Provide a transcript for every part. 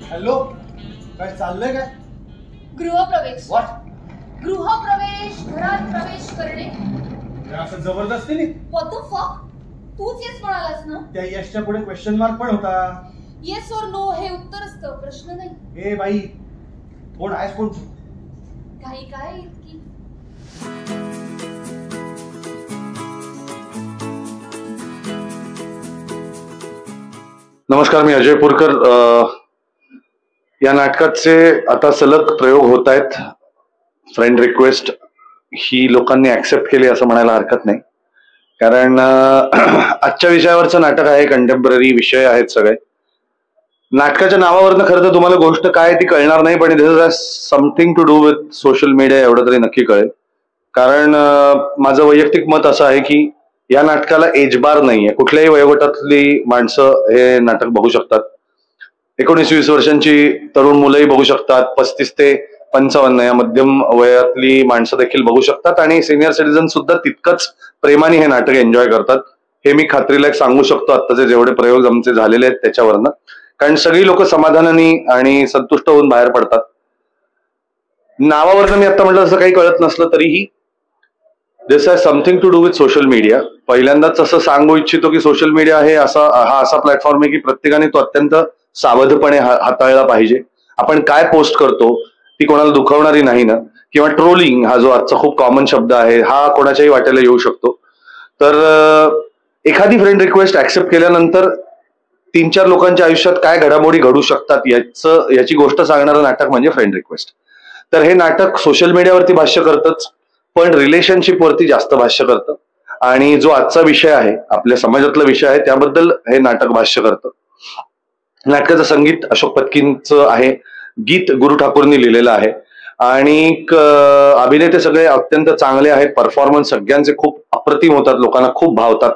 Hello, काय चाललंय काय? गृहप्रवेश. व्हॉट? गृहप्रवेश, घरात प्रवेश करणे. असं जबरदस्तीने? व्हॉट द फक? तूच येस म्हणालास ना? त्या यशच्या पुढे क्वेश्चन मार्क पण होता. येस और नो हे उत्तर असतं, प्रश्न नाही. ए बाई, कोण आहेस कोण? काही काय इतकी? नमस्कार, मी अजय पुरकर. या नाटकाचे आता सलग प्रयोग होत आहेत. फ्रेंड रिक्वेस्ट ही लोकांनी ऍक्सेप्ट केली असं म्हणायला हरकत नाही, कारण आजच्या विषयावरचं नाटक आहे. कंटेम्पररी विषय आहेत सगळे. नाटकाच्या नावावरनं खरं तर तुम्हाला गोष्ट काय ती कळणार नाही, पण this is something to do with social media एवढं तरी नक्की कळेल. कारण माझं वैयक्तिक मत असं आहे की या नाटकाला एज बार नाहीये. कुठल्याही वयोगटातली माणसं हे नाटक बघू शकतात. 19-20 वर्षांची तरुण मुलंही बघू शकतात. 35 ते 55 या मध्यम वयातली माणसं देखील बघू शकतात. आणि सिनियर सिटीजन सुद्धा तितकंच प्रेमाने हे नाटक एन्जॉय करतात. हे मी खात्रीला सांगू शकतो आत्ताचे जेवढे प्रयोग आमचे झालेले आहेत त्याच्यावरनं. कारण सगळी लोक समाधानाने आणि संतुष्ट होऊन बाहेर पडतात. नावावरनं मी आता म्हटलं असं काही कळत नसलं तरीही this has something to do with social media. पहिल्यांदाच असं सांगू इच्छितो की सोशल मीडिया हा असा प्लॅटफॉर्म आहे की प्रत्येकाने तो अत्यंत सावधपणे हाताळला पाहिजे. आपण काय पोस्ट करतो ती कोणाला दुखवणारी नाही ना, किंवा ट्रोलिंग हा जो आजचा खूप कॉमन शब्द आहे हा कोणाच्याही वाट्याला येऊ शकतो. तर एखादी फ्रेंड रिक्वेस्ट ऍक्सेप्ट केल्यानंतर 3-4 लोकांच्या आयुष्यात काय घडामोडी घडू शकतात याची गोष्ट सांगणारं नाटक म्हणजे फ्रेंड रिक्वेस्ट. तर हे नाटक सोशल मीडियावरती भाष्य करतच, पण रिलेशनशिप वरती जास्त भाष्य करतं. आणि जो आजचा विषय आहे, आपल्या समाजातला विषय आहे, त्याबद्दल हे नाटक भाष्य करतं. नाटकाचं संगीत अशोक पत्कींचं आहे. गीत गुरु ठाकूरनी लिहिलेलं आहे. आणि अभिनेते सगळे अत्यंत चांगले आहेत. परफॉर्मन्स सगळ्यांचे खूप अप्रतिम होतात, लोकांना खूप भावतात.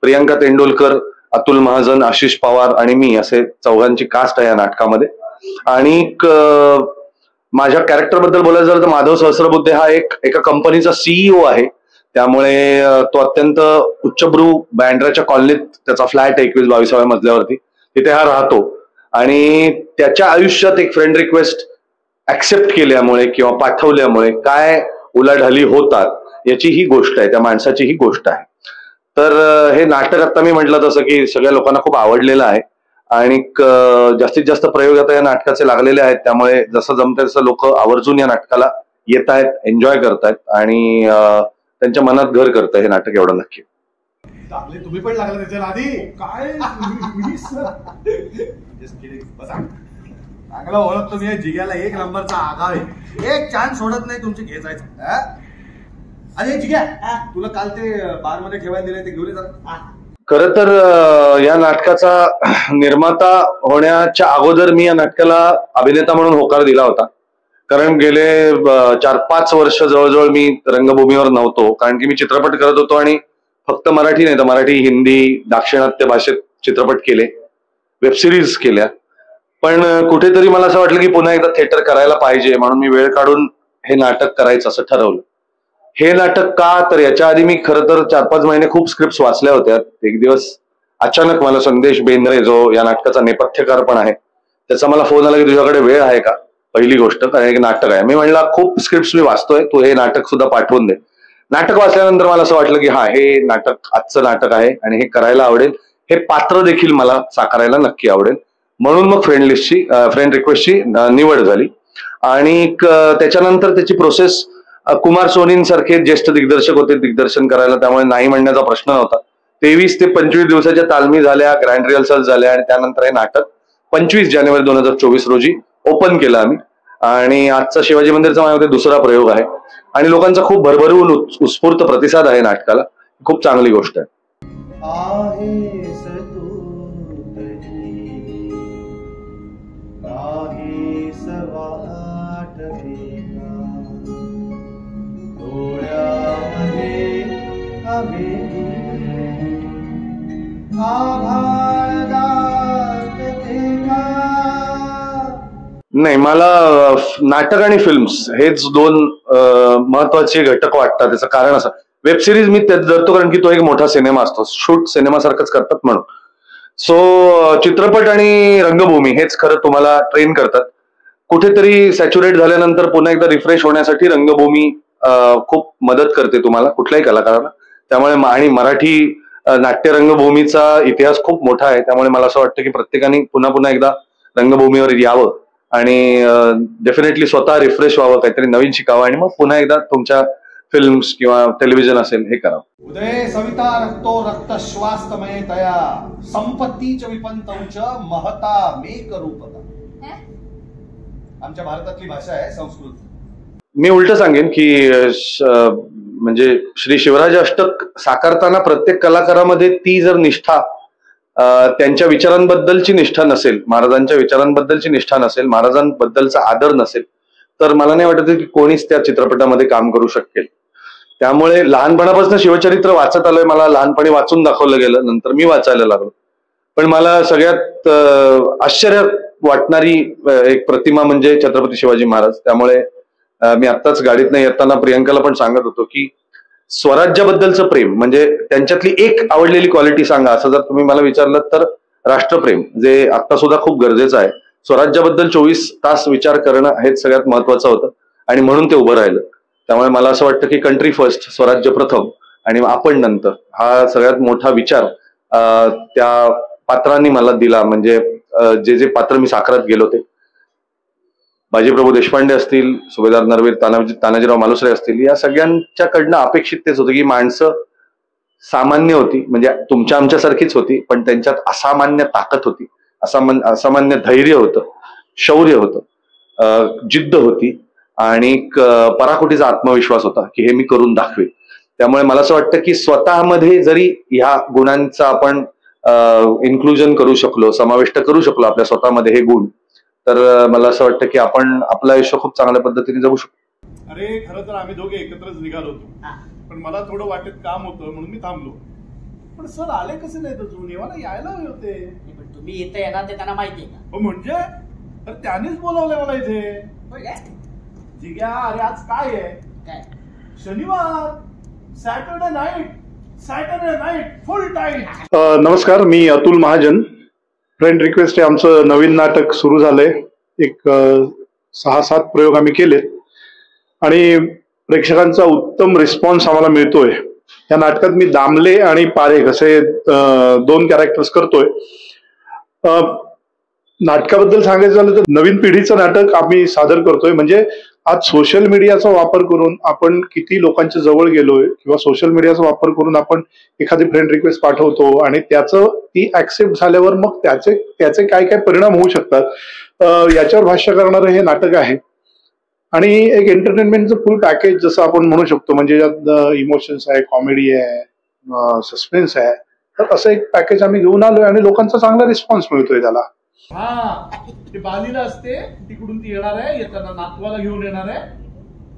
प्रियांका तेंडुलकर, अतुल महाजन, आशिष पवार आणि मी असे 4घांची कास्ट आहे या नाटकामध्ये. आणि माझ्या कॅरेक्टर बद्दल बोलायचं झालं तर माधव सहस्रबुद्धे हा एका कंपनीचा सीईओ आहे. त्यामुळे तो अत्यंत उच्चभ्रू बँड्राच्या कॉलनीत त्याचा फ्लॅट आहे 21-22व्या मजल्यावरती. तिथे हा राहतो. आणि त्याच्या आयुष्यात एक फ्रेंड रिक्वेस्ट ऍक्सेप्ट केल्यामुळे किंवा पाठवल्यामुळे काय उलाढाली होतात याची ही गोष्ट आहे, त्या माणसाची ही गोष्ट आहे. तर हे नाटक आता मी म्हटलं तसं की सगळ्या लोकांना खूप आवडलेलं आहे. आणि जास्तीत जास्त प्रयोग आता या नाटकाचे लागलेले आहेत. त्यामुळे जसं जमतंय तसं लोक आवर्जून या नाटकाला येत आहेत, एन्जॉय करतायत आणि त्यांच्या मनात घर करतं हे नाटक, एवढं नक्की. तुम्ही पण लागला त्याच्या आधी काय? चांगला ओळखतो मी जिग्याला. 1 नंबरचा आगाव आहे. एक चान्स सोडत नाही तुमची घ्यायचा. अरे जिग्या, तुला काल ते बार मध्ये ठेवायला दिले ते घेऊन ये. खरं तर या नाटकाचा निर्माता होण्याच्या अगोदर मी या नाटकाला अभिनेता म्हणून होकार दिला होता. कारण गेले 4-5 वर्ष जवळजवळ मी रंगभूमीवर नव्हतो, कारण की मी चित्रपट करत होतो. आणि फक्त मराठी नाही तर मराठी, हिंदी, दाक्षिणात्य भाषेत चित्रपट केले, वेबसिरीज केल्या. पण कुठेतरी मला असं वाटलं की पुन्हा एकदा थिएटर करायला पाहिजे, म्हणून मी वेळ काढून हे नाटक करायचं असं ठरवलं. हे नाटक का, तर याच्या आधी मी खरं तर 4-5 महिने खूप स्क्रिप्ट वाचल्या होत्या. एक दिवस अचानक मला संदेश बेंद्रे, जो या नाटकाचा नेपथ्यकार पण आहे, त्याचा मला फोन आला की तुझ्याकडे वेळ आहे का. पहिली गोष्ट, कारण एक नाटक आहे. मी म्हणलं खूप स्क्रिप्ट मी वाचतोय, तू हे नाटक सुद्धा पाठवून दे. नाटक वाचल्यानंतर मला असं वाटलं की हा, हे नाटक आजचं नाटक आहे आणि हे करायला आवडेल, हे पात्र देखील मला साकारायला नक्की आवडेल. म्हणून मग फ्रेंड रिक्वेस्टची निवड झाली. आणि त्याच्यानंतर त्याची प्रोसेस, कुमार सोनींसारखे ज्येष्ठ दिग्दर्शक होते दिग्दर्शन करायला, त्यामुळे नाही म्हणण्याचा प्रश्न नव्हता. 23 ते 25 दिवसाच्या तालमी झाल्या, ग्रँड रिहर्सल झाल्या. आणि त्यानंतर हे नाटक 25 जानेवारी 2024 रोजी ओपन केलं आम्ही. आणि आजचा शिवाजी मंदिरचा माझ्यामध्ये दुसरा प्रयोग आहे. आणि लोकांचा खूप भरभरून उत्स्फूर्त प्रतिसाद आहे नाटकाला. खूप चांगली गोष्ट आहे. नाही, मला नाटक आणि फिल्म्स हेच 2 महत्वाचे घटक वाटतात. त्याचं कारण असं, वेबसिरीज मी त्यात धरतो कारण की तो एक मोठा सिनेमा असतो, शूट सिनेमासारखंच करतात म्हणून. सो चित्रपट आणि रंगभूमी हेच खरं तुम्हाला ट्रेन करतात. कुठेतरी सॅच्युरेट झाल्यानंतर पुन्हा एकदा रिफ्रेश होण्यासाठी रंगभूमी खूप मदत करते तुम्हाला, कुठल्याही कलाकाराला. त्यामुळे आणि मराठी नाट्य रंगभूमीचा इतिहास खूप मोठा आहे. त्यामुळे मला असं वाटतं की प्रत्येकाने पुन्हा पुन्हा एकदा रंगभूमीवर यावं आणि डेफिनेटली स्वतः रिफ्रेश व्हावं, काहीतरी नवीन शिकावं आणि मग पुन्हा एकदा तुमच्या फिल्म्स किंवा टेलिव्हिजन असेल हे करावं. उदय सविता रक्तो रक्त श्वासमय तया संपत्तीच विपंतौच महता मेक रूपता. आमच्या भारतातली भाषा आहे संस्कृत. मी उलट सांगेन की म्हणजे श्री शिवराज अष्टक साकारताना प्रत्येक कलाकारामध्ये ती जर निष्ठा, त्यांच्या विचारांबद्दलची निष्ठा नसेल, महाराजांच्या विचारांबद्दलची निष्ठा नसेल, महाराजांबद्दलचा आदर नसेल, तर मला नाही वाटत की कोणीच त्या चित्रपटामध्ये काम करू शकेल. त्यामुळे लहानपणापासून शिवचरित्र वाचत आलोय. मला लहानपणी वाचून दाखवलं गेलं, नंतर मी वाचायला लागलो. पण मला सगळ्यात आश्चर्य वाटणारी एक प्रतिमा म्हणजे छत्रपती शिवाजी महाराज. त्यामुळे मी आत्ताच गाडीतनं येताना प्रियंकाला पण सांगत होतो की स्वराज्याबद्दलचं प्रेम म्हणजे त्यांच्यातली एक आवडलेली क्वालिटी सांगा असं जर तुम्ही मला विचारलं तर राष्ट्रप्रेम, जे आता सुद्धा खूप गरजेचं आहे. स्वराज्याबद्दल 24 तास विचार करणं हेच सगळ्यात महत्वाचं होतं आणि म्हणून ते उभं राहिलं. त्यामुळे मला असं वाटतं की कंट्री फर्स्ट, स्वराज्य प्रथम आणि आपण नंतर, हा सगळ्यात मोठा विचार त्या पात्रांनी मला दिला. म्हणजे जे जे पात्र मी साकारत गेलो ते बाजीप्रभू देशपांडे असतील, सुभेदार नरवीर तानाजीराव मालुसरे असतील, या सगळ्यांच्याकडनं अपेक्षित तेच होतं की माणसं सामान्य होती, म्हणजे तुमच्या आमच्यासारखीच होती, पण त्यांच्यात असामान्य ताकद होती, असामान्य धैर्य होतं, शौर्य होतं, जिद्द होती आणि पराकोटीचा आत्मविश्वास होता की हे मी करून दाखवेन. त्यामुळे मला असं वाटतं की स्वतःमध्ये जरी ह्या गुणांचा आपण इन्क्लुजन करू शकलो, समाविष्ट करू शकलो आपल्या स्वतःमध्ये हे गुण, तर मला असं वाटतं की आपण आपलं आयुष्य खूप चांगल्या पद्धतीने जगू शकतो. अरे खरं तर आम्ही दोघे एकत्रच निघालो होतो, पण मला थोडं वाटेत काम होतं म्हणून मी थांबलो. पण सर आले कसे नाही अजून? मला यायला हवे होते. पण तुम्ही इथे येणार ते त्यांना माहिती आहे का? म्हणजे तर त्यानेच बोलावलंय मला इथे. जिग्या, अरे आज काय आहे? काय? शनिवार, सॅटर्डे नाईट फुल टाइम. नमस्कार, मी अतुल महाजन. फ्रेंड रिक्वेस्ट आहे, आमचं नवीन नाटक सुरू झालंय. एक 6-7 प्रयोग आम्ही केलेत आणि प्रेक्षकांचा उत्तम रिस्पॉन्स आम्हाला मिळतोय. या नाटकात मी दामले आणि पारेख असे 2 कॅरेक्टर्स करतोय. नाटकाबद्दल सांगायचं झालं तर नवीन पिढीचं नाटक आम्ही सादर करतोय. म्हणजे आज सोशल मीडियाचा वापर करून आपण किती लोकांच्या जवळ गेलोय, किंवा सोशल मीडियाचा वापर करून आपण एखादी फ्रेंड रिक्वेस्ट पाठवतो आणि ती ऍक्सेप्ट झाल्यावर मग त्याचे काय काय परिणाम होऊ शकतात याच्यावर भाष्य करणारं हे नाटक आहे. आणि एक एंटरटेनमेंटचं फुल पॅकेज जसं आपण म्हणू शकतो, म्हणजे यात इमोशन्स आहे, कॉमेडी आहे, सस्पेन्स आहे. तर असं एक पॅकेज आम्ही घेऊन आलोय आणि लोकांचा चांगला रिस्पॉन्स मिळतोय त्याला. हा, ती बालीला असते, तिकडून ती येणार आहे, येताना नातवाला घेऊन येणार आहे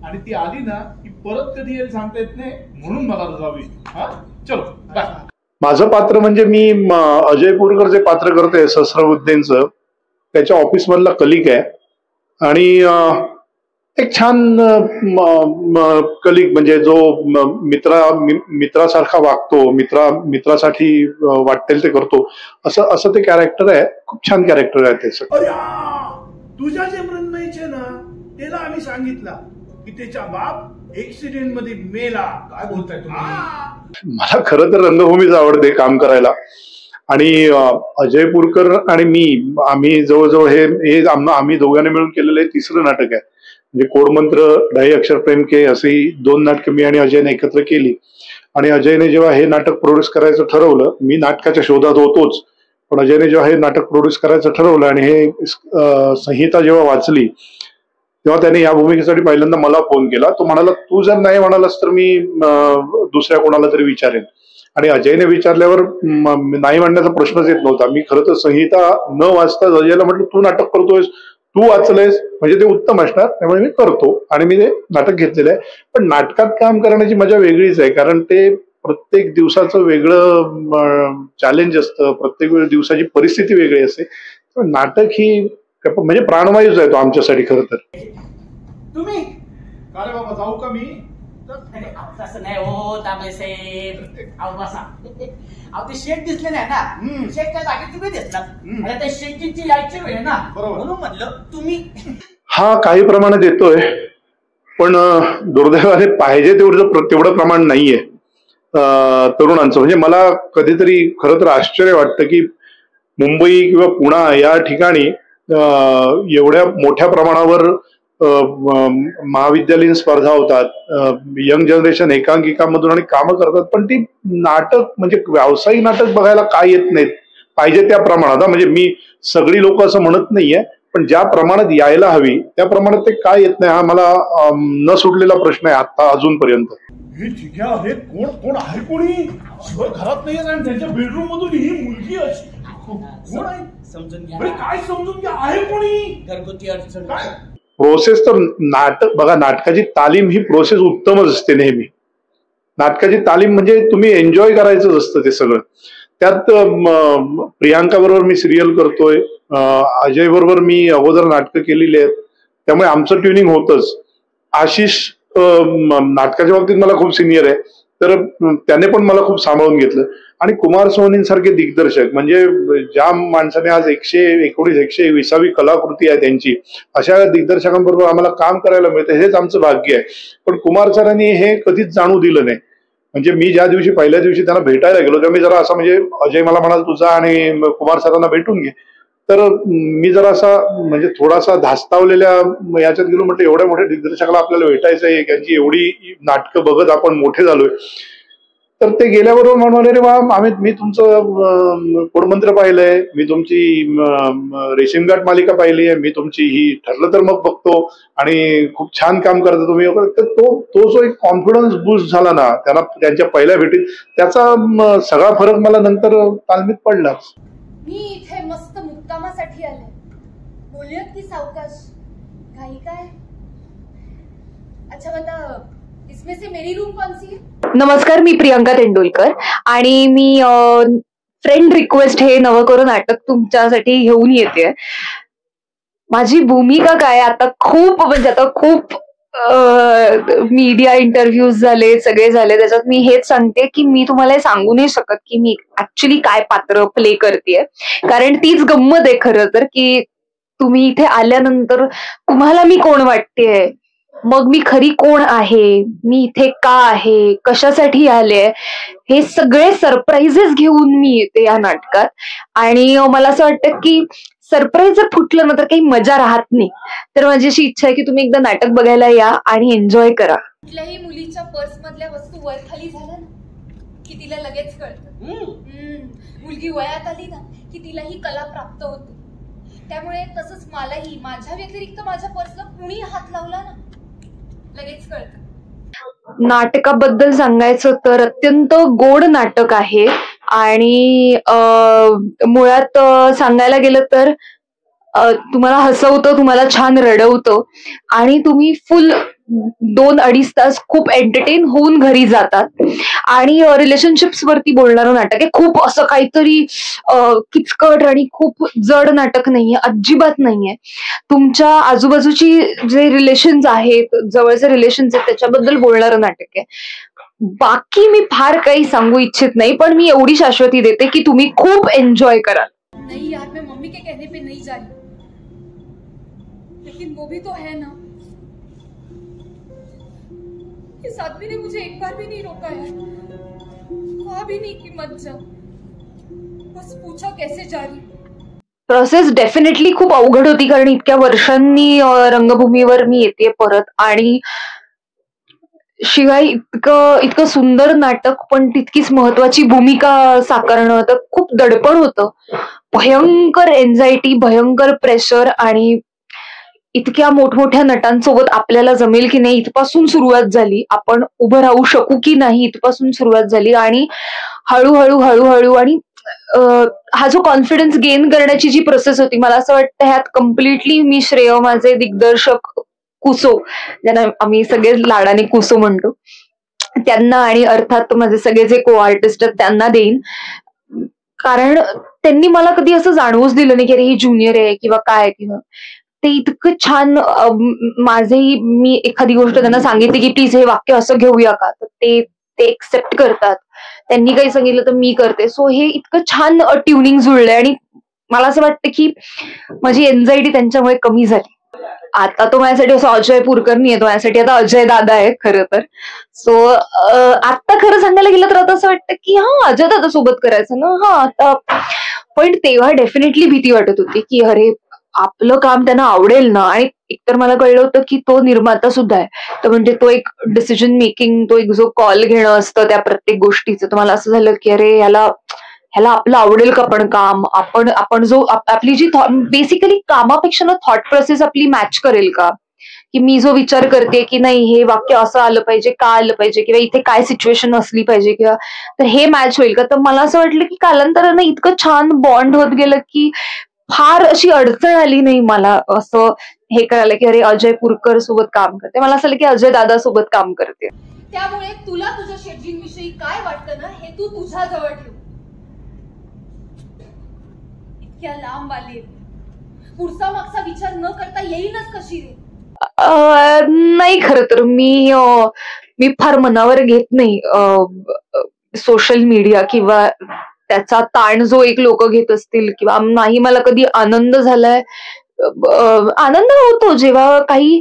आणि ती आली ना की परत कधी येईल सांगता येत नाही, म्हणून मला रजावी. हा, चलो बाय. माझं पात्र म्हणजे मी अजय पुरकर जे पात्र करतोय सहस्रबुद्धेंचं, त्याच्या ऑफिस मधला कलिग आहे. आणि एक छान कलिग, म्हणजे जो मित्रासारखा वागतो, मित्रासाठी वाटेल ते करतो, असं ते कॅरेक्टर आहे. खूप छान कॅरेक्टर आहे त्याचं. तुझ्या जे मृण्मयीचे ना त्याला आम्ही सांगितलं की त्याचा बाप ऍक्सिडेंट मध्ये मेला. काय बोलताय तुम्ही? मला खरं तर रंगभूमीच आवडते काम करायला. आणि अजय पुरकर आणि आम्ही जवळजवळ हे आम्ही दोघांनी मिळून केलेलं 3रं नाटक आहे. म्हणजे कोडमंत्र, ढाई अक्षर प्रेम के, अशी 2 नाटकं मी आणि अजयने एकत्र केली. आणि अजयने जेव्हा हे नाटक प्रोड्यूस करायचं ठरवलं, मी नाटकाच्या शोधात होतोच, पण अजयने जेव्हा हे नाटक प्रोड्यूस करायचं ठरवलं आणि हे संहिता जेव्हा वाचली, तेव्हा त्याने या भूमिकेसाठी पहिल्यांदा मला फोन केला. तो म्हणाला, तू जर नाही म्हणालास तर मी दुसऱ्या कोणाला तरी विचारेन. आणि अजयने विचारल्यावर नाही म्हणण्याचा प्रश्नच येत नव्हता. मी खरं तर संहिता न वाचता अजयला म्हटलं, तू नाटक करतोयस, तू वाचलंयस म्हणजे ते उत्तम असणार, त्यामुळे मी करतो. आणि मी ते नाटक घेतलेलं आहे. पण नाटकात काम करण्याची मजा वेगळीच आहे, कारण ते प्रत्येक दिवसाचं वेगळं चॅलेंज असतं, प्रत्येक दिवसाची परिस्थिती वेगळी असते. नाटक ही म्हणजे प्राणवायूच आहे तो आमच्यासाठी खरं तर. तुम्ही का रे बाबा, जाऊ का मी? तसं नाही हो तांबे साहेब. अहो बसा. अहो ते शेट दिसले नाही ना, शेट त्या जागी तुम्ही दिसलात. आणि त्या शेटची यायची वेळ ना, म्हणून म्हणलं तुम्ही. हा काही प्रमाणात येतोय, पण दुर्दैवाने पाहिजे तेवढं प्रमाण नाहीये तरुणांचं. म्हणजे मला कधीतरी खरं तर आश्चर्य वाटतं की मुंबई किंवा पुणा या ठिकाणी एवढ्या मोठ्या प्रमाणावर महाविद्यालयीन स्पर्धा होतात, यंग जनरेशन एकांकिकांमधून आणि कामं करतात, पण ती नाटक म्हणजे व्यावसायिक नाटक बघायला काय येत नाहीत पाहिजे त्या प्रमाणात. म्हणजे मी सगळी लोक असं म्हणत नाहीये, पण ज्या प्रमाणात यायला हवी त्या प्रमाणात ते काय येत नाही हा मला न सुटलेला प्रश्न आहे आता अजूनपर्यंत. हे ठीक आहे, कोण कोण आहे कोणी शिवाय घरात नाही आणि त्यांच्या बेडरूम मधून ही मुलगी अशी कोण आहे समजून घ्या. काय समजून घ्या, आहे कोणी घरगुती अडचण काय. प्रोसेस तर नाटक बघा, नाटकाची तालीम ही प्रोसेस उत्तमच असते नेहमी. नाटकाची तालीम म्हणजे तुम्ही एन्जॉय करायचं असतं ते सगळं. त्यात प्रियांका बरोबर मी सिरियल करतोय, अजय बरोबर मी अगोदर नाटकं केलेली आहेत, त्यामुळे आमचं ट्युनिंग होतच. आशिष नाटकाच्या बाबतीत मला खूप सिनियर आहे, तर त्याने पण मला खूप सांभाळून घेतलं. आणि कुमार सोनींसारखे दिग्दर्शक, म्हणजे ज्या माणसाने आज 120 कलाकृती आहे त्यांची, अशा दिग्दर्शकांबरोबर आम्हाला काम करायला मिळतं, हेच आमचं भाग्य आहे. पण कुमार सरांनी हे कधीच जाणू दिलं नाही. म्हणजे मी ज्या दिवशी पहिल्या दिवशी त्यांना भेटायला गेलो तेव्हा मी जरा असं, म्हणजे अजय मला म्हणाल तुझा आणि कुमार सरांना भेटून घे, तर मी जरा असा म्हणजे थोडासा धास्तावलेल्या याच्यात गेलो. म्हटलं एवढ्या मोठ्या दिग्दर्शकाला आपल्याला भेटायचं आहे, त्यांची एवढी नाटकं बघत आपण मोठे झालोय. तर ते गेल्याबरोबर म्हणाले, रे वा मी तुमचं कोडमंत्र पाहिलंय, मी तुमची रेशीमगाठ मालिका पाहिली आहे, मी तुमची ही ठरलं तर मग बघतो आणि खूप छान काम करता तुम्ही. तर तो जो एक कॉन्फिडन्स बूस्ट झाला ना त्यांना त्यांच्या पहिल्या भेटीत, त्याचा सगळा फरक मला नंतर तालमीत पडलाच. मी इथे मस्त मुक्कामासाठी आले. बोलूयात की सावकाश, घाई काय. अच्छा बता, इसमें से मेरी रूम कौन सी है? नमस्कार, मी प्रियंका तेंडुलकर आणि मी फ्रेंड रिक्वेस्ट हे नवं नाटक तुमच्यासाठी घेऊन येते. माझी भूमिका काय, आता खूप मीडिया इंटरव्ह्यूज झाले, सगळे झाले, त्याच्यात मी हेच सांगते की मी तुम्हाला सांगू नाही शकत की मी ऍक्च्युली काय पात्र प्ले करते. कारण तीच गंमत आहे खरं तर, की तुम्ही इथे आल्यानंतर तुम्हाला मी कोण वाटतेय, मग मी खरी कोण आहे, मी इथे का आहे, कशासाठी आले, हे सगळे सरप्राईजेस घेऊन मी येते या नाटकात. आणि मला असं वाटतं की सरप्राईज जर फुटलं ना तर काही मजा राहत नाही. तर माझी अशी इच्छा आहे की तुम्ही एकदा नाटक बघायला या आणि एन्जॉय करा. कुठल्याही मुलीच्या पर्स मधल्या वस्तू वर खाली झाल्या ना की तिला लगेच कळतं. मुलगी वयात आली ना की तिला ही कला प्राप्त होते. त्यामुळे तसंच मलाही माझ्या व्यतिरिक्त माझ्या पर्सला कुणी हात लावला ना लगेच कळतं. नाटकाबद्दल सांगायचं तर अत्यंत गोड नाटक आहे आणि मुळात सांगायला गेलं तर तुम्हाला हसवतं, तुम्हाला छान रडवतं आणि तुम्ही फुल 2-2.5 तास खूप एंटरटेन होऊन घरी जातात. आणि रिलेशनशिप्स वरती बोलणारं नाटक आहे. खूप असं काहीतरी किचकट आणि खूप जड नाटक नाहीये, अजिबात नाहीये. तुमच्या आजूबाजूची जे रिलेशन्स आहेत, जवळचे रिलेशन्स आहेत, त्याच्याबद्दल बोलणारं नाटक आहे. बाकी मी फार काही सांगू इच्छित नाही, पण मी एवढी शाश्वती देते की तुम्ही खूप एन्जॉय कराल. नहीं यार, मैं मम्मी के कहने पे नहीं जा रही, लेकिन वो भी तो है ना. इस आदमी ने मुझे एक बार भी नहीं रोका है, कहा भी नहीं कि मत जा, बस पूछा कैसे जा रही. प्रोसेस डेफिनेटली खूप अवघड होती, कारण इतक्या वर्षांनी रंगभूमीवर मी येते परत. आणि शिवाय इतकं सुंदर नाटक, पण तितकीच महत्वाची भूमिका साकारणं, तर खूप दडपण होतं, भयंकर एन्झायटी, भयंकर प्रेशर. आणि इतक्या मोठमोठ्या नटांसोबत आपल्याला जमेल की नाही इथपासून सुरुवात झाली, आपण उभं राहू शकू की नाही इथपासून सुरुवात झाली. आणि हळूहळू आणि हा जो कॉन्फिडन्स गेन करण्याची जी प्रोसेस होती, मला असं वाटतं ह्यात कम्प्लिटली मी श्रेय माझे दिग्दर्शक कुसो, ज्यांना आम्ही सगळे लाडाने कुसो म्हणतो, त्यांना आणि अर्थात माझे सगळे जे को आर्टिस्ट आहेत त्यांना देईन. कारण त्यांनी मला कधी असं जाणवूच दिलं नाही की अरे ही ज्युनियर आहे किंवा काय, किंवा ते इतकं छान माझेही मी एखादी गोष्ट त्यांना सांगितली की प्लीज हे वाक्य असं घेऊया का, तर ते एक्सेप्ट करतात. त्यांनी काही सांगितलं तर मी करते. सो हे इतकं छान ट्युनिंग जुळलंय आणि मला असं वाटतं की माझी एन्झायटी त्यांच्यामुळे कमी झाली. आता तो माझ्यासाठी असं अजय पुरकर नाही आहे, तो माझ्यासाठी आता अजय दादा आहे खरं तर. सो आता खरं सांगायला गेलं तर आता असं वाटतं की हा अजय दादा सोबत करायचं ना. हा आता पण तेव्हा डेफिनेटली भीती वाटत होती की अरे आपलं काम त्यांना आवडेल ना. आणि एकतर मला कळलं होतं की तो निर्माता सुद्धा आहे, तर म्हणजे तो एक डिसिजन मेकिंग, तो एक जो कॉल घेणं असतं त्या प्रत्येक गोष्टीचं, तर मला असं झालं की अरे ह्याला आपलं आवडेल का पण काम, आपण जो आपली जी बेसिकली कामापेक्षा ना थॉट प्रोसेस आपली मॅच करेल का, की मी जो विचार करते की नाही हे वाक्य असं आलं पाहिजे, का आलं पाहिजे, किंवा इथे काय सिच्युएशन असली पाहिजे, किंवा तर हे मॅच होईल का. तर मला असं वाटलं की कालांतरानं इतकं छान बॉन्ड होत गेलं की फार अशी अडचण आली नाही मला असं हे करायला की अरे अजय पुरकर सोबत काम करते. मला असं की अजय दादा सोबत काम करते. त्यामुळे तुला तुझ्या शेटजींविषयी काय वाटतं ना हे तू तुझ्या जवळ ठेव. इतक्या लांब आली, पुढचा मागचा विचार न करता येईलच कशी रे. नाही खरं तर मी फार मनावर घेत नाही सोशल मीडिया किंवा त्याचा ताण जो एक लोक घेत असतील, किंवा नाही मला कधी आनंद झालाय. आनंद होतो जेव्हा काही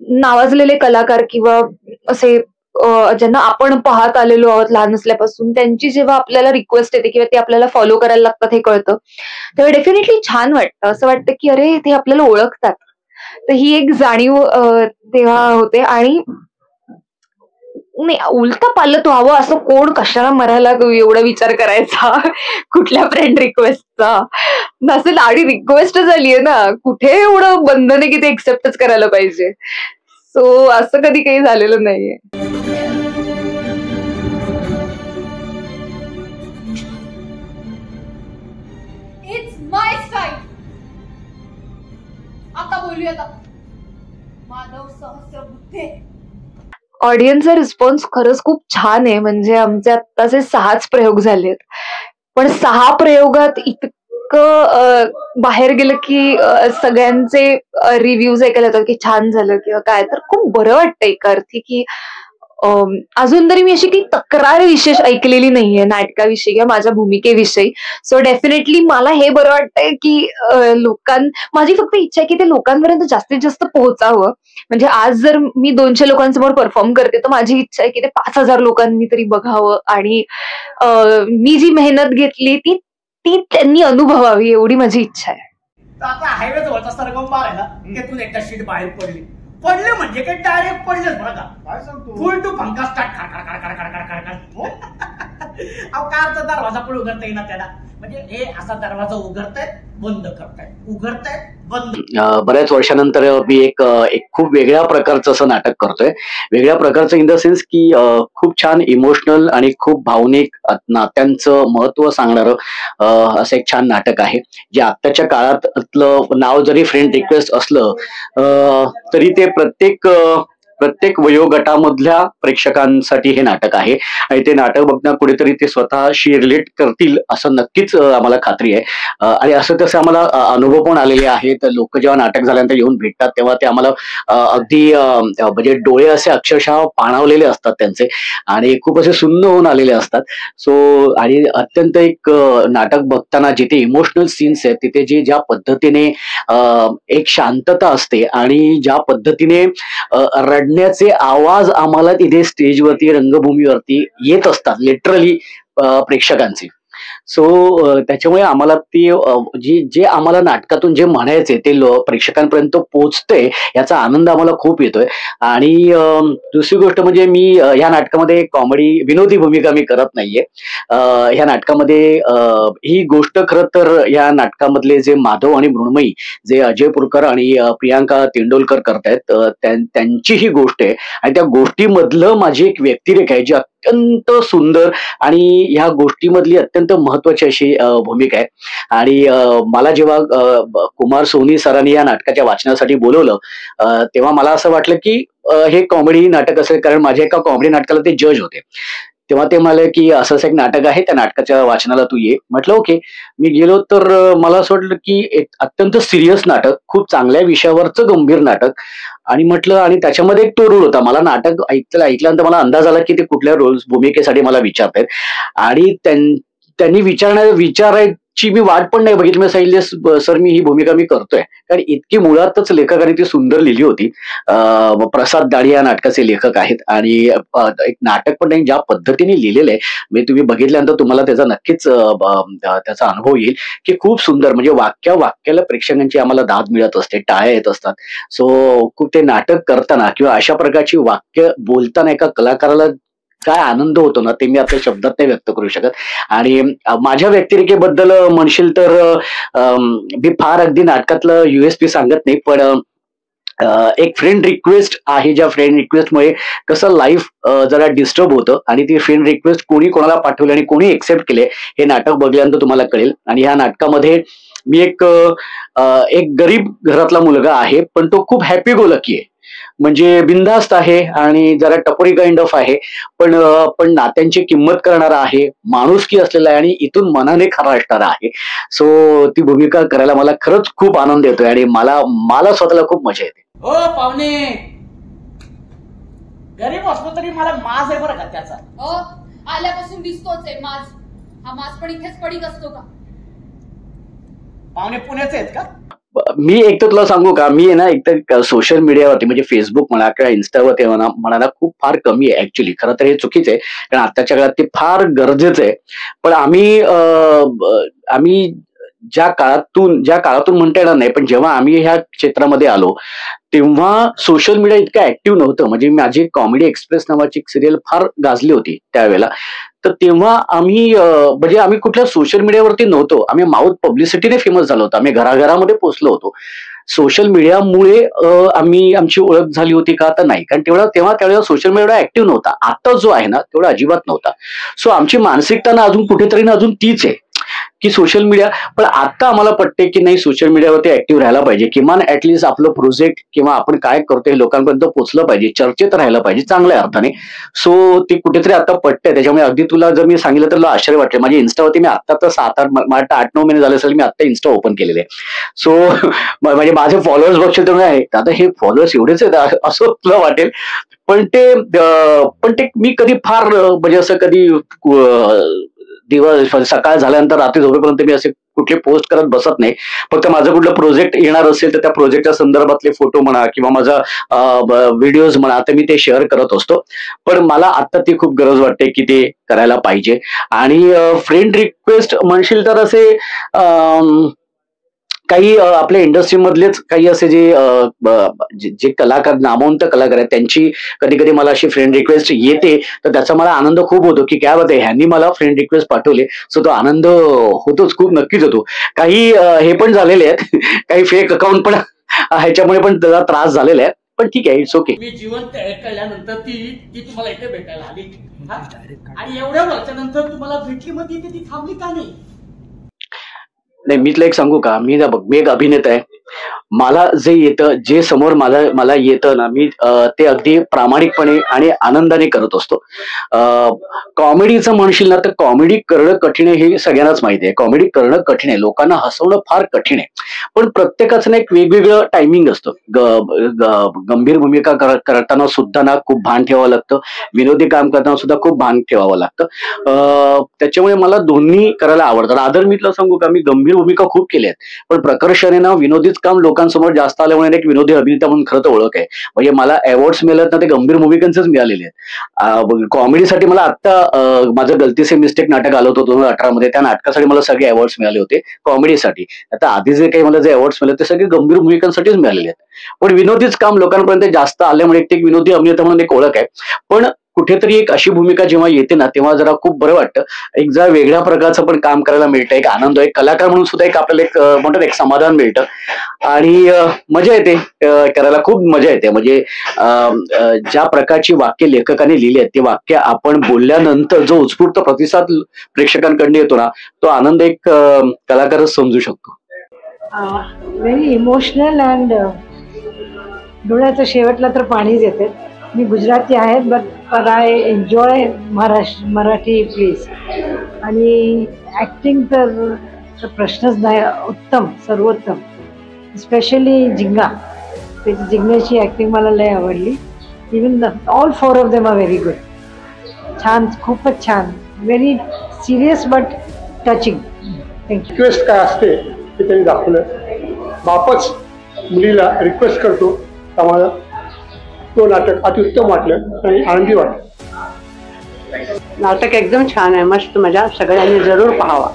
नावाजलेले कलाकार किंवा असे ज्यांना आपण पाहत आलेलो आहोत लहान असल्यापासून, त्यांची जेव्हा आपल्याला रिक्वेस्ट येते किंवा ते आपल्याला फॉलो करायला लागतात हे कळतं, तेव्हा डेफिनेटली छान वाटतं. असं वाटतं की अरे ते आपल्याला ओळखतात. तर ही एक जाणीव तेव्हा होते. आणि नाही उलटा पालत व्हावं असं कोण कशाला मरायला एवढा विचार करायचा कुठल्या फ्रेंड रिक्वेस्टचा नसेल. आणि रिक्वेस्ट झालीये ना, कुठे एवढं बंधन आहे की ते एक्सेप्टच करायला पाहिजे. सो असं कधी काही झालेलं नाहीये. It's my style. आता बोलूयात माधव सहस्रबुद्धे. ऑडियन्सचा रिस्पॉन्स खरंच खूप छान आहे. म्हणजे आमचे आत्ताचे 6च प्रयोग झालेत, पण 6 प्रयोगात इतकं बाहेर गेलं की सगळ्यांचे रिव्ह्यूज ऐकायला येतात की छान झालं किंवा काय, तर खूप बरं वाटतं एका अर्थी की अजून तरी मी अशी काही तक्रार विशेष ऐकलेली नाहीये नाटकाविषयी किंवा माझ्या भूमिकेविषयी. सो डेफिनेटली मला हे बरं वाटतंय की माझी फक्त इच्छा आहे की ते लोकांपर्यंत जास्तीत जास्त पोहोचावं. म्हणजे आज जर मी 200 लोकांसमोर परफॉर्म करते तर माझी इच्छा आहे की ते 5000 लोकांनी तरी बघावं आणि मी जी मेहनत घेतली ती त्यांनी अनुभवावी, एवढी माझी इच्छा आहे. आता हायवे जवळचा सरगंबार आहे ना, तिथून एकदा शीट बाहेर पडले म्हणजे काय डायरेक्ट पडलेच बरं का. काय सांगतो फुल टू फंका स्टार्ट कारचा दरवाजा पण उघडता येईना त्याला. म्हणजे हे असा दरवाजा उघडतायत बंद करतायत, उघडतायत बंद. बऱ्याच वर्षानंतर मी एक खूप वेगळ्या प्रकारचं असं नाटक करतोय. वेगळ्या प्रकारचं इन द सेन्स की खूप छान इमोशनल आणि खूप भावनिक नात्यांचं महत्व सांगणारं असं एक छान नाटक आहे, जे आत्ताच्या काळातलं नाव जरी फ्रेंड रिक्वेस्ट असलं तरी ते प्रत्येक वयोगटामधल्या प्रेक्षकांसाठी हे नाटक आहे. आणि ते नाटक बघणार कुठेतरी ते स्वतःशी रिलेट करतील असं नक्कीच आम्हाला खात्री आहे. आणि असं तसं आम्हाला अनुभव पण आलेले आहेत. लोक जेव्हा नाटक झाल्यानंतर येऊन भेटतात तेव्हा ते आम्हाला अगदी म्हणजे डोळे असे अक्षरशः पाणावलेले असतात त्यांचे आणि खूप असे सुन्न होऊन आलेले असतात. सो आणि अत्यंत एक नाटक बघताना जिथे इमोशनल सीन्स आहेत तिथे ज्या पद्धतीने एक शांतता असते आणि ज्या पद्धतीने रडण्याचे आवाज आम्हाला तिथे स्टेजवरती रंगभूमीवरती येत असतात लिटरली प्रेक्षकांचे. सो त्याच्यामुळे आम्हाला ती जे आम्हाला नाटकातून जे म्हणायचे ते प्रेक्षकांपर्यंत पोहोचतंय याचा आनंद आम्हाला खूप येतोय. आणि दुसरी गोष्ट म्हणजे मी ह्या नाटकामध्ये कॉमेडी विनोदी भूमिका मी करत नाहीये. ह्या नाटकामध्ये ही गोष्ट खरं तर या नाटकामधले जे माधव आणि मृण्मयी जे अजय पुरकर आणि प्रियांका तेंडोलकर करतायत त्यांची ही गोष्ट आहे. आणि त्या गोष्टीमधलं माझी एक व्यक्तिरेखा आहे जी अत्यंत सुंदर आणि ह्या गोष्टीमधली अत्यंत महत्वाची अशी भूमिका आहे. आणि मला जेव्हा कुमार सोनी सरांनी या नाटकाच्या वाचनासाठी बोलवलं तेव्हा मला असं वाटलं की हे कॉमेडी नाटक असेल, कारण माझ्या एका कॉमेडी नाटकाला ते जज होते. तेव्हा ते म्हणाले की असं एक नाटक आहे, त्या नाटकाच्या वाचनाला तू ये. म्हटलं ओके. मी गेलो तर मला असं वाटलं की एक अत्यंत सिरियस नाटक, खूप चांगल्या विषयावरचं गंभीर नाटक. आणि म्हटलं, आणि त्याच्यामध्ये एक तो रोल होता. मला नाटक ऐकल्यानंतर मला अंदाज आला की ते कुठल्या भूमिकेसाठी मला विचारतायत. आणि त्यांनी विचारायची मी वाट पण नाही बघितली. मी सांगितले सर मी ही भूमिका मी करतोय, कारण इतकी मुळातच लेखकाने ती सुंदर लिहिली होती. प्रसाद दाढी या नाटकाचे लेखक आहेत आणि एक नाटक पण त्यांनी ज्या पद्धतीने लिहिलेलं आहे, म्हणजे तुम्ही बघितल्यानंतर तुम्हाला त्याचा नक्कीच त्याचा अनुभव येईल की खूप सुंदर, म्हणजे वाक्याला प्रेक्षकांची आम्हाला दाद मिळत असते, टाळ्या येत असतात. सो खूप ते नाटक करताना किंवा अशा प्रकारची वाक्य बोलताना एका कलाकाराला काय आनंद होतो ना, ते मी आपल्या शब्दात नाही व्यक्त करू शकत. आणि माझ्या व्यक्तिरेखेबद्दल म्हणशील तर मी फार अगदी नाटकातलं USP सांगत नाही, पण एक फ्रेंड रिक्वेस्ट आहे, ज्या फ्रेंड रिक्वेस्टमुळे कसं लाईफ जरा डिस्टर्ब होतं, आणि ती फ्रेंड रिक्वेस्ट कोणी कोणाला पाठवली आणि कोणी एक्सेप्ट केले हे नाटक बघल्यानंतर तुम्हाला कळेल. आणि ह्या नाटकामध्ये मी एक गरीब घरातला मुलगा आहे, पण तो खूप हॅपी गो लकी आहे, म्हणजे बिनधास्त आहे आणि जरा टपोरी काइंड ऑफ आहे, पण नात्यांची किंमत करणारा आहे, माणुसकी असलेला आहे आणि इथून मनाने खरा असणारा आहे. सो ती भूमिका करायला मला खरंच खूप आनंद येतोय आणि मला स्वतःला खूप मजा येते. हो पाहुणे, गरीब असलो तरी मला माज आहे बरं का त्याचा. आल्यापासून दिसतोच आहे माज. हा माज पण इथेच पडीक असतो का? पाहुणे पुण्याचे आहेत का? मी एक तर तुला सांगू का, मी ना एक तर सोशल मीडियावरती म्हणजे फेसबुक म्हणा किंवा इन्स्टावरती म्हणायला खूप फार कमी आहे. ऍक्च्युली खरं तर हे चुकीचं आहे, कारण आताच्या काळात ते फार गरजेचं आहे. पण आम्ही ज्या काळातून म्हणता येणार नाही, पण जेव्हा आम्ही ह्या क्षेत्रामध्ये आलो तेव्हा सोशल मीडिया इतकं ऍक्टिव्ह नव्हतं. म्हणजे माझी कॉमेडी एक्सप्रेस नावाची एक सिरियल फार गाजली होती त्यावेळेला. तर तेव्हा आम्ही कुठल्या सोशल मीडियावरती नव्हतो, आम्ही माउथ पब्लिसिटीने फेमस झालो होतो, आम्ही घराघरामध्ये पोहोचलो होतो. सोशल मीडियामुळे आमची ओळख झाली होती का? तर नाही, कारण त्यावेळेला सोशल मीडिया ऍक्टिव्ह नव्हता. आता जो आहे ना तेवढा अजिबात नव्हता. सो आमची मानसिकता ना अजून कुठेतरी ना अजून तीच आहे की सोशल मीडिया. पण आता आम्हाला पटते की नाही, सोशल मीडियावरती ऍक्टिव्ह राहायला पाहिजे, किमान ऍटलिस्ट आपलं प्रोजेक्ट किंवा आपण काय करतोय हे लोकांपर्यंत पोहोचलं पाहिजे, चर्चेत राहायला पाहिजे चांगल्या अर्थाने. सो ते कुठेतरी आता पटतंय. त्याच्यामुळे अगदी तुला जर मी सांगितलं तर तुला आश्चर्य वाटेल, माझी इन्स्टावरती मी आता तर 8-9 महिने झाले असेल मी आता इन्स्टा ओपन केलेले. सो म्हणजे माझे फॉलोअर्स बघशील तर आता हे फॉलोअर्स एवढेच आहेत असं तुला वाटेल. पण ते मी कधी फार म्हणजे असं कधी दिवस सकाळ झाल्यानंतर रात्री झोपेपर्यंत मी असे कुठले पोस्ट करत बसत नाही. फक्त माझं कुठलं प्रोजेक्ट येणार असेल तर त्या प्रोजेक्टच्या संदर्भातले फोटो म्हणा किंवा माझा व्हिडिओज म्हणा तर मी ते शेअर करत असतो. पण मला आता ती खूप गरज वाटते की ते करायला पाहिजे. आणि फ्रेंड रिक्वेस्ट म्हणशील तर असे काही आपल्या इंडस्ट्रीमधलेच काही असे जे कलाकार, नामवंत कलाकार आहेत, त्यांची कधी कधी मला अशी फ्रेंड रिक्वेस्ट येते, तर त्याचा मला आनंद खूप होतो की काय होतं ह्यांनी मला फ्रेंड रिक्वेस्ट पाठवले. सो तो आनंद होतोच, खूप नक्कीच होतो. काही हे पण झालेले आहेत, काही फेक अकाउंट पण ह्याच्यामुळे पण त्याचा त्रास झालेला आहे, पण ठीक आहे, इट्स ओके. मी जीवन कळल्यानंतर ती तुम्हाला इथे भेटायला आली आणि एवढ्या वर्षानंतर तुम्हाला भेटली, मग ती थांबली का नाही? नाही, मी तुला एक सांगू का, मी एक अभिनेता आहे. मला जे येतं, जे समोर मला येतं ना, मी ते अगदी प्रामाणिकपणे आणि आनंदाने करत असतो. कॉमेडीचं म्हणशील ना तर कॉमेडी करणं कठीण आहे हे सगळ्यांनाच माहिती आहे. कॉमेडी करणं कठीण आहे, लोकांना हसवणं फार कठीण आहे. पण प्रत्येकाचं ना एक वेगवेगळं टायमिंग असतं. गंभीर भूमिका करताना सुद्धा ना खूप भान ठेवावं लागतं, विनोदी काम करताना सुद्धा खूप भान ठेवावं लागतं. त्याच्यामुळे मला दोन्ही करायला आवडतात. आदर मी तुला सांगू का, मी गंभीर भूमिका खूप केल्या आहेत, पण प्रकर्षाने ना विनोदीच काम लोकांसमोर जास्त आल्यामुळे एक विनोदी अभिनेता म्हणून खरं तर ओळख आहे. म्हणजे मला अवॉर्ड्स मिळत ना ते गंभीर भूमिकांचेच मिळालेले आहेत. कॉमेडीसाठी मला आता माझं गलती से मिस्टेक नाटक आलं होतं 2018 मध्ये, त्या नाटकासाठी मला सगळे अवॉर्ड्स मिळाले होते कॉमेडीसाठी. आता आधी जे काही मला जे अवॉर्ड्स मिळाले ते सगळे गंभीर भूमिकांसाठीच मिळालेले आहेत. पण विनोदीच काम लोकांपर्यंत जास्त आल्यामुळे एक विनोदी अभिनेता म्हणून एक ओळख आहे. पण कुठेतरी एक अशी भूमिका जेव्हा येते ना तेव्हा जरा खूप बरं वाटतं. एक जरा वेगळ्या प्रकारचं पण काम करायला मिळतं, एक आनंद, एक कलाकार म्हणून सुद्धा एक आपल्याला एक म्हणतात एक समाधान मिळतं आणि मजा येते, करायला खूप मजा येते. म्हणजे ज्या प्रकारची वाक्य लेखकाने लिहिली आहेत ते वाक्य आपण बोलल्यानंतर जो उत्स्फूर्त प्रतिसाद प्रेक्षकांकडून येतो ना, तो आनंद एक कलाकारच समजू शकतो. व्हेरी इमोशनल अँड डोळ्याच्या शेवटला तर पाणीच येते. मी गुजराती आहे but I enjoy Marathi please. आणि ॲक्टिंग तर प्रश्नच नाही, उत्तम, सर्वोत्तम. स्पेशली जिंगा, त्याची जिंगण्याची ॲक्टिंग मला लय आवडली. Even all 4 of them are very good. छान, खूपच छान. Very serious but touching. Thank you. Request काय असते ते त्यांनी दाखवलं. बापच मुलीला रिक्वेस्ट करतो. आम्हाला तो नाटक अतिउत्तम वाटलं आणि आनंदी वाटलं. नाटक एकदम छान आहे, मस्त मजा. सगळ्यांनी जरूर पाहावा.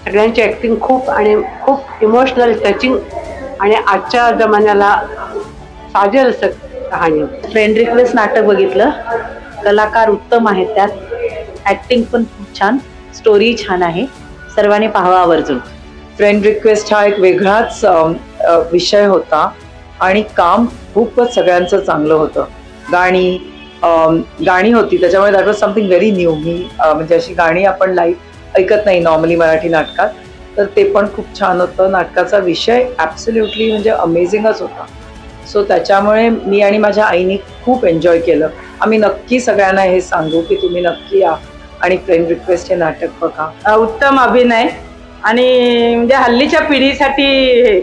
सगळ्यांची ॲक्टिंग खूप इमोशनल, टचिंग आणि आजच्या जमान्याला साजेल असं कहाणी. फ्रेंड रिक्वेस्ट नाटक बघितलं. कलाकार उत्तम आहेत त्यात. ॲक्टिंग पण खूप छान, स्टोरी छान आहे. सर्वांनी पाहावा आवर्जून. फ्रेंड रिक्वेस्ट हा एक वेगळाच विषय होता आणि काम खूपच सगळ्यांचं चांगलं होतं. गाणी होती त्याच्यामुळे that was something very new. मी म्हणजे अशी गाणी आपण लाईव्ह ऐकत नाही नॉर्मली मराठी नाटकात, तर ते पण खूप छान होतं. नाटकाचा विषय ॲब्सोल्युटली म्हणजे अमेझिंगच होता. सो त्याच्यामुळे मी आणि माझ्या आईने खूप एन्जॉय केलं. आम्ही नक्की सगळ्यांना हे सांगू की तुम्ही नक्की या आणि फ्रेंड रिक्वेस्ट हे नाटक बघा. उत्तम अभिनय आणि म्हणजे हल्लीच्या पिढीसाठी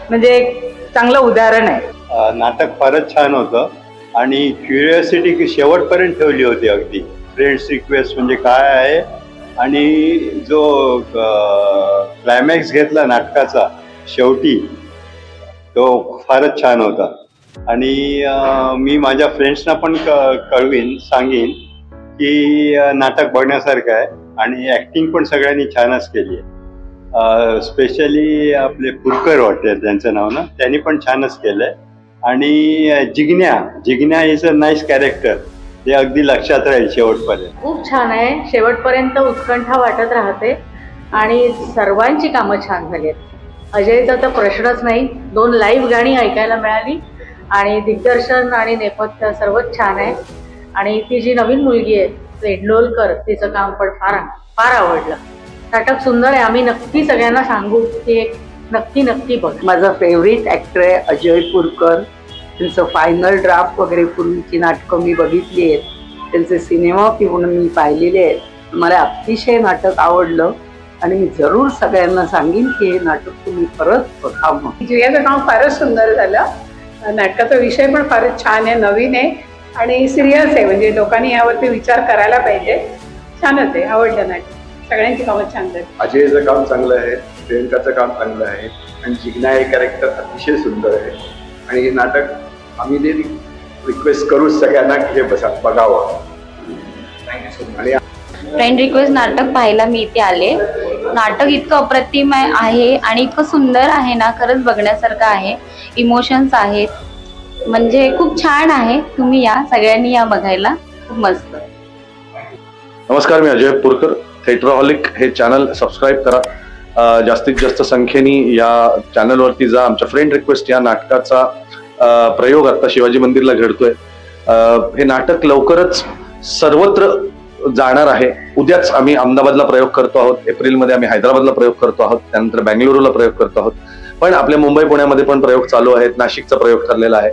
म्हणजे एक चांगलं उदाहरण आहे. नाटक फारच छान होतं आणि क्युरिओसिटी शेवटपर्यंत ठेवली होती अगदी. फ्रेंड्स रिक्वेस्ट म्हणजे काय आहे आणि जो क्लायमॅक्स घेतला नाटकाचा शेवटी तो फारच छान होता. आणि मी माझ्या फ्रेंड्सना पण सांगेन की नाटक बघण्यासारखं आहे आणि ॲक्टिंग पण सगळ्यांनी छानच केली आहे. स्पेशली आपले पुरकर वाटते त्यांचं नाव ना, त्यांनी पण छानच केलंय. आणि जिग्न्या इज अ नाईस कॅरेक्टर. ते अगदी लक्षात राहील शेवटपर्यंत. खूप छान आहे. शेवटपर्यंत उत्कंठा वाटत राहते आणि सर्वांची कामं छान झाली आहेत. अजयचा तर प्रश्नच नाही. 2 लाईव्ह गाणी ऐकायला मिळाली आणि दिग्दर्शन आणि नेपथ्य सर्वच छान आहे. आणि ती जी नवीन मुलगी आहे तेंडोलकर, तिचं काम पण फार आवडलं. नाटक सुंदर आहे. आम्ही नक्की सगळ्यांना सांगू की नक्की बघ. माझा फेवरेट ॲक्टर आहे अजय पुरकर. त्यांचं फायनल ड्राफ्ट वगैरे पूर्वीची नाटकं मी बघितली आहेत, त्यांचे सिनेमा पण मी पाहिलेले आहेत. मला अतिशय नाटक आवडलं आणि मी जरूर सगळ्यांना सांगेन की हे नाटक तुम्ही परत बघावं. जियाचं काम फारच सुंदर झालं. नाटकाचा विषय पण फारच छान आहे, नवीन आहे आणि सिरियस आहे. म्हणजे लोकांनी यावरती विचार करायला पाहिजे. छानच आहे, आवडलं नाटक. सगळ्यांची कामं छान झाली. अजयचं काम चांगलं आहे, प्रियंकाचं काम चांगलं आहे आणि जिग्ना हे कॅरेक्टर अतिशय सुंदर आहे. आणि हे नाटक आम्ही रिक्वेस्ट करू सगळ्यांना की हे बघावं. आणि फ्रेंड रिक्वेस्ट नाटक पाहायला मी इथे आले. नाटक इतकं अप्रतिम आहे आणि इतकं सुंदर आहे ना, खरंच बघण्यासारखं आहे. इमोशन्स आहेत, म्हणजे खूप छान आहे. तुम्ही या, सगळ्यांनी या बघायला. खूप मस्त. नमस्कार, मी अजय पुरकर. थिएटरहॉलिक हे चॅनल सबस्क्राईब करा. जास्तीत जास्त संख्येने या चॅनलवरती जा. आमच्या फ्रेंड रिक्वेस्ट या नाटकाचा प्रयोग आता शिवाजी मंदिरला घडतोय. हे नाटक लवकरच सर्वत्र जाणार आहे. उद्याच आम्ही अहमदाबादला प्रयोग करतो आहोत. एप्रिलमध्ये आम्ही हैदराबादला प्रयोग करतो आहोत. त्यानंतर बँगळुरूला प्रयोग करतो आहोत. पण आपल्या मुंबई पुण्यामध्ये पण प्रयोग चालू आहेत. नाशिकचा प्रयोग ठरलेला आहे.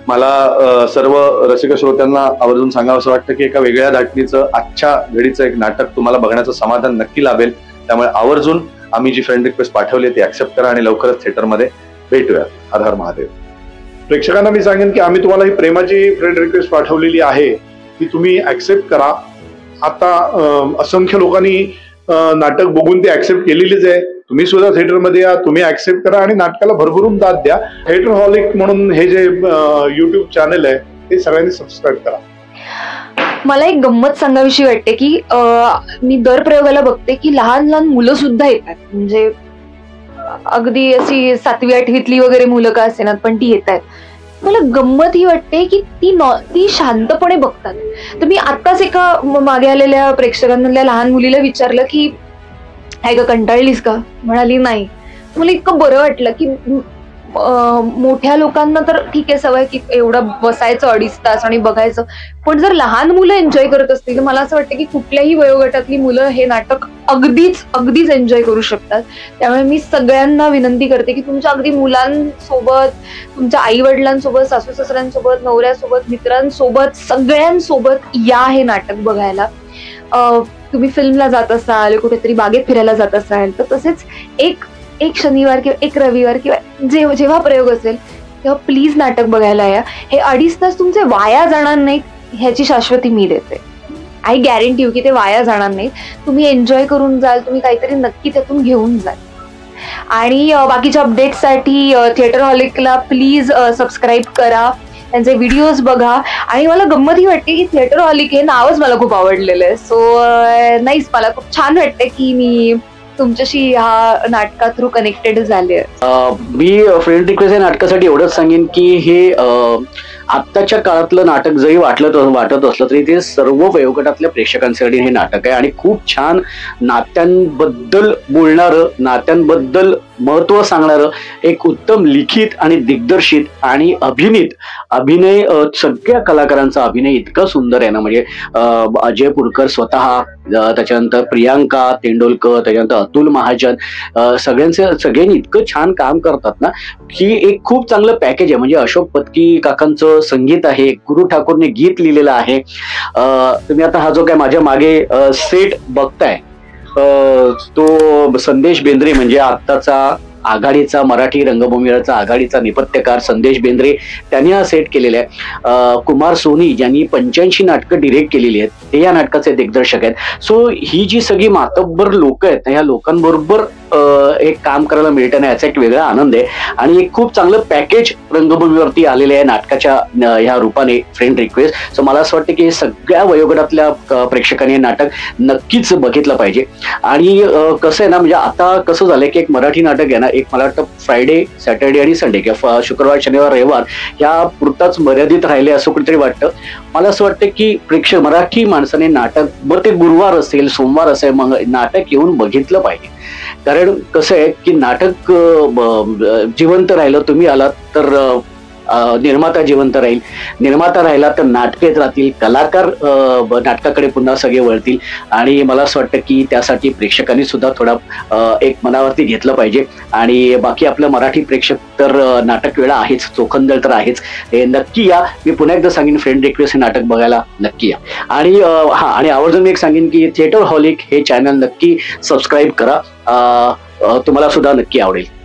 मला सर्व रसिक श्रोत्यांना आवर्जून सांगावं असं वाटतं की एका वेगळ्या धाटणीचं आजच्या घडीचं एक नाटक तुम्हाला बघण्याचं समाधान नक्की लाभेल. त्यामुळे आवर्जून आम्ही जी फ्रेंड रिक्वेस्ट पाठवली ती ऍक्सेप्ट करा आणि लवकरच थिएटरमध्ये भेटूया. हर हर महादेव. प्रेक्षकांना मी सांगेन की आम्ही तुम्हाला ही प्रेमाची फ्रेंड रिक्वेस्ट पाठवलेली आहे ती तुम्ही ऍक्सेप्ट करा. आता असंख्य लोकांनी नाटक बघून ते ऍक्सेप्ट केलेलीच आहे. तुम्ही सुद्धा थिएटरमध्ये या, तुम्ही ऍक्सेप्ट करा आणि नाटकाला भरभरून दाद द्या. थिएटरहॉलिक म्हणून हे जे युट्यूब चॅनल आहे ते सगळ्यांनी सबस्क्राईब करा. मला एक गंमत सांगावीशी वाटते की मी दर प्रयोगाला बघते की लहान लहान मुलं सुद्धा येतात. म्हणजे अगदी अशी 7वी 8वीतली वगैरे मुलं का असेनात पण ती येत आहेत. मला गंमत ही वाटते की ती शांतपणे बघतात. तर मी आत्ताच एका मागे आलेल्या प्रेक्षकांमधल्या लहान मुलीला विचारलं की काय ग, कंटाळलीस का? म्हणाली नाही. मला इतकं बरं वाटलं की मोठ्या लोकांना तर ठीक आहे सवय की एवढं बसायचं 2.5 तास आणि बघायचं, पण जर लहान मुलं एन्जॉय करत असतील तर मला असं वाटतं की कुठल्याही वयोगटातली मुलं हे नाटक अगदीच एन्जॉय करू शकतात. त्यामुळे मी सगळ्यांना विनंती करते की तुमच्या अगदी मुलांसोबत, तुमच्या आई वडिलांसोबत, सासू सासऱ्यांसोबत, नवऱ्यासोबत, मित्रांसोबत, सगळ्यांसोबत या हे नाटक बघायला. तुम्ही फिल्मला जात असाल, कुठेतरी बागेत फिरायला जात असाल, तर तसेच एक शनिवार किंवा एक रविवार किंवा जेव्हा प्रयोग असेल तेव्हा प्लीज नाटक बघायला या. हे 2.5 तास तुमचे वाया जाणार नाहीत ह्याची शाश्वती मी देते. आय गॅरंटी यू की ते वाया जाणार नाहीत. तुम्ही एन्जॉय करून जाल, तुम्ही काहीतरी नक्की त्यातून घेऊन जाल. आणि बाकीच्या अपडेटसाठी थिएटरहॉलिकला प्लीज सबस्क्राईब करा, त्यांचे व्हिडिओज बघा. आणि मला गंमत ही वाटते की थिएटरहॉलिक हे नावच मला खूप आवडलेलं आहे. सो नाईस, मला खूप छान वाटते की मी तुमच्याशी ह्या नाटका थ्रू कनेक्टेड झाले. मी फ्रेंड रिक्वेस्ट या नाटकासाठी एवढंच सांगेन की हे आत्ताच्या काळातलं नाटक जरी वाटत असलं तरी ते सर्व वयोगटातल्या प्रेक्षकांसाठी हे नाटक आहे. आणि खूप छान नात्यांबद्दल बोलणारं, नात्यांबद्दल महत्व सांगणारं, एक उत्तम लिखित आणि दिग्दर्शित आणि अभिनय सगळ्या कलाकारांचा अभिनय इतका सुंदर आहे ना. म्हणजे अजय पुरकर स्वतः, त्याच्यानंतर प्रियांका तेंडुलकर, त्याच्यानंतर अतुल महाजन, सगळ्यांनी इतकं छान काम करतात ना की एक खूप चांगलं पॅकेज आहे. म्हणजे अशोक पत्की काकांचं संगीत आहे, गुरु ठाकूरने गीत लिहिलेलं आहे. तुम्ही आता हा जो काय माझ्या मागे सेट बघताय तो संदेश बेंद्रे, म्हणजे आत्ताचा आघाडीचा, मराठी रंगभूमीवरचा आघाडीचा नेपथ्यकार संदेश बेंद्रे, त्यांनी हा सेट केलेला आहे. कुमार सोनी ज्यांनी 85 नाटकं डिरेक्ट केलेली आहेत, ते या नाटकाचे दिग्दर्शक आहेत. सो ही जी सगळी मातब्बर लोक आहेत, ह्या लोकांबरोबर एक काम करायला मिळतं याचा एक वेगळा आनंद आहे. आणि एक खूप चांगलं पॅकेज रंगभूमीवरती आलेलं आहे नाटकाच्या ह्या रूपाने, फ्रेंड रिक्वेस्ट. सो मला असं वाटतं की सगळ्या वयोगटातल्या प्रेक्षकांनी हे नाटक नक्कीच बघितलं पाहिजे. आणि कसं आहे ना, म्हणजे आता कसं झालंय की एक मराठी नाटक आहे ना, एक मला वाटतं फ्रायडे, सॅटर्डे आणि संडे किंवा शुक्रवार, शनिवार, रविवार ह्या पुरताच मर्यादित राहिले असं कुठेतरी वाटतं. मला असं वाटतं की मराठी माणसाने नाटक, मग ते गुरुवार असेल, सोमवार असेल, मग नाटक येऊन बघितलं पाहिजे. कारण कसं आहे की नाटक जिवंत राहिलं, तुम्ही आलात तर निर्माता जिवंत राहील, निर्माता राहिला तर नाटक येत राहतील, कलाकार नाटकाकडे पुन्हा सगळे वळतील. आणि मला असं वाटतं की त्यासाठी प्रेक्षकांनी सुद्धा थोडा एक मनावरती घेतलं पाहिजे. आणि बाकी आपलं मराठी प्रेक्षक तर नाटक वेळा आहेच, चोखंदळ तर आहेच, हे नक्की या. मी पुन्हा एकदा सांगेन, फ्रेंड रिक्वेस्ट हे नाटक बघायला नक्की या. आणि आणि आवर्जून मी एक सांगेन की थिएटरहॉलिक हे चॅनल नक्की सबस्क्राईब करा, तुम्हाला सुद्धा नक्की आवडेल.